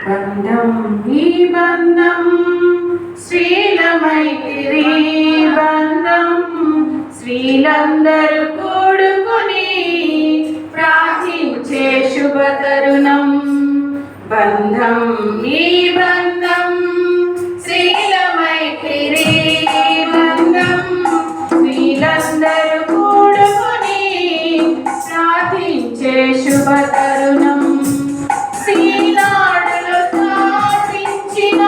బంధం ఈ బంధం స్త్రీల మైత్రి బంధం స్త్రీలందరూ కూడుకుని ప్రార్థించే శుభ తరుణం. బంధం ఈ బంధం స్త్రీల మైత్రి బంధం స్త్రీలందరూ కూడుకుని ప్రార్థించే శుభ తరుణం. శ్రీనాడులో స్థాపించిన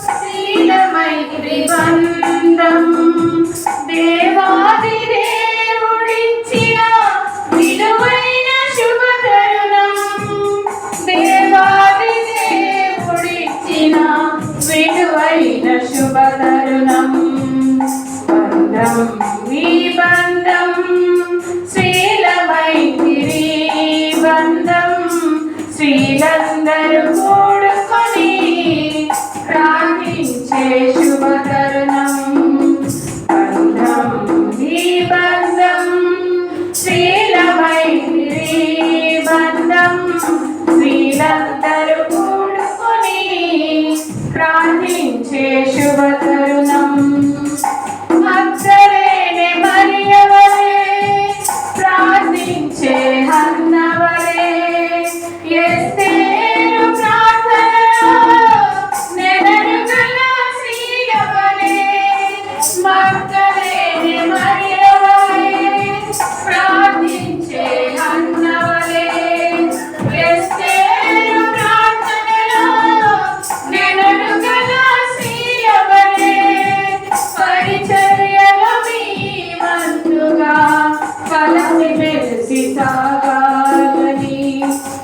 స్త్రీల మైత్రి బంధం దేవాది దేవుడిచ్చిన విలువైన శుభ తరుణం. దేవాది దేవుడిచ్చిన విలువైన శుభ తరుణం. బంధం ఈ బంధం స్త్రీల మైత్రి బంధం స్త్రీలందరూ కూడుకొని ప్రార్థించే శుభ తరుణం. బంధం ఈ బంధం స్త్రీల మైత్రి బంధం స్త్రీలందరూ కూడుకొని ప్రార్థించే శుభ తరుణం. మగ్దలేనే మరియ వలె ప్రార్థించే హన్న వలె ఎస్తేరు ప్రార్థనలో నెరనుగల స్త్రీల వలె మగ్దలేనే మరియ వలె ప్రార్థించే హన్న వలె ఎస్తేరు ప్రార్థనలో నెరనుగల స్త్రీల వలె పరిచర్యలో మీ వంతుగా కలసి మెలిసి సాగాలని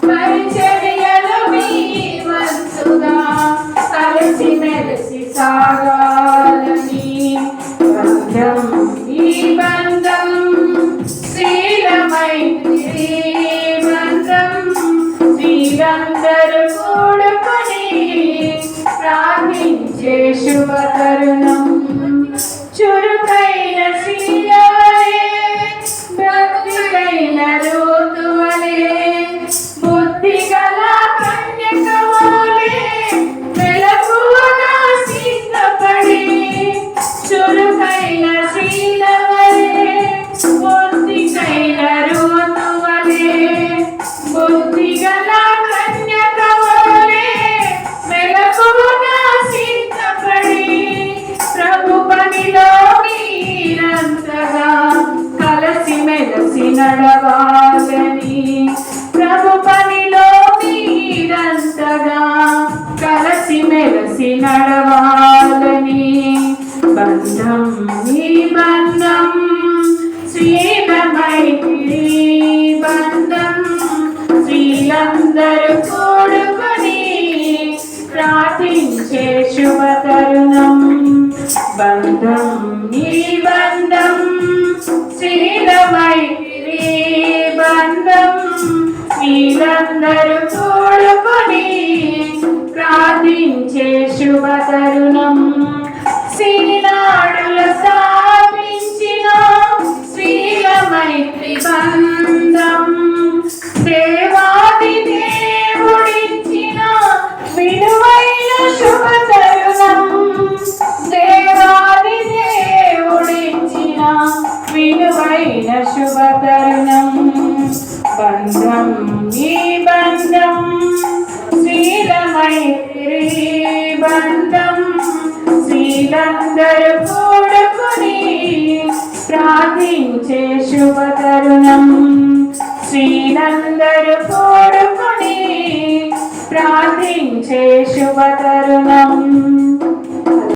పరిచర్యలో మీ వంతుగా కలిసి మెలిసి సాగాలని. బంధం ఈ బంధం స్త్రీల మైత్రి బంధం స్త్రీలందరూ కూడుకొని ప్రార్థించే శుభ తరుణం. చురుకైన స్త్రీల వలె భక్తికైన రూతు వలె బుద్ధి గల కన్యక వలె మెలకువగా సిద్ధపడి చురుకైన స్త్రీల వలె బుద్ధికైన రూతు వలె బుద్ధి గల కన్యక వలె మెలకువగా సిద్ధపడి ప్రభు పనిలో మీరంతగా కలసి మెలసి నడవాలని. ప్రభు పనిలో మీరంతగా కలసి మెలసి నడవాలని. బంధం ఈ బంధం స్త్రీల మైత్రి బంధం స్త్రీలందరూ కూడుకొని ప్రార్థించే శుభ తరుణం. బంధం ఈ బంధం స్త్రీల మైత్రి బంధం స్త్రీలందరూ కూడుకొని ప్రార్థించే శుభ తరుణం. శ్రీనాడులో స్థాపించిన స్త్రీల మైత్రి బంధం దేవాది దేవుడిచ్చిన విలువైన శుభ తరుణం. దేవాది దేవుడిచ్చిన విలువైన శుభ తరుణం. బంధం ఈ బంధం స్త్రీల మైత్రి బంధం స్త్రీలందరూ కూడుకొని ప్రార్థించే శుభ తరుణం. స్త్రీలందరూ కూడుకొని ప్రార్థించే శుభ తరుణం.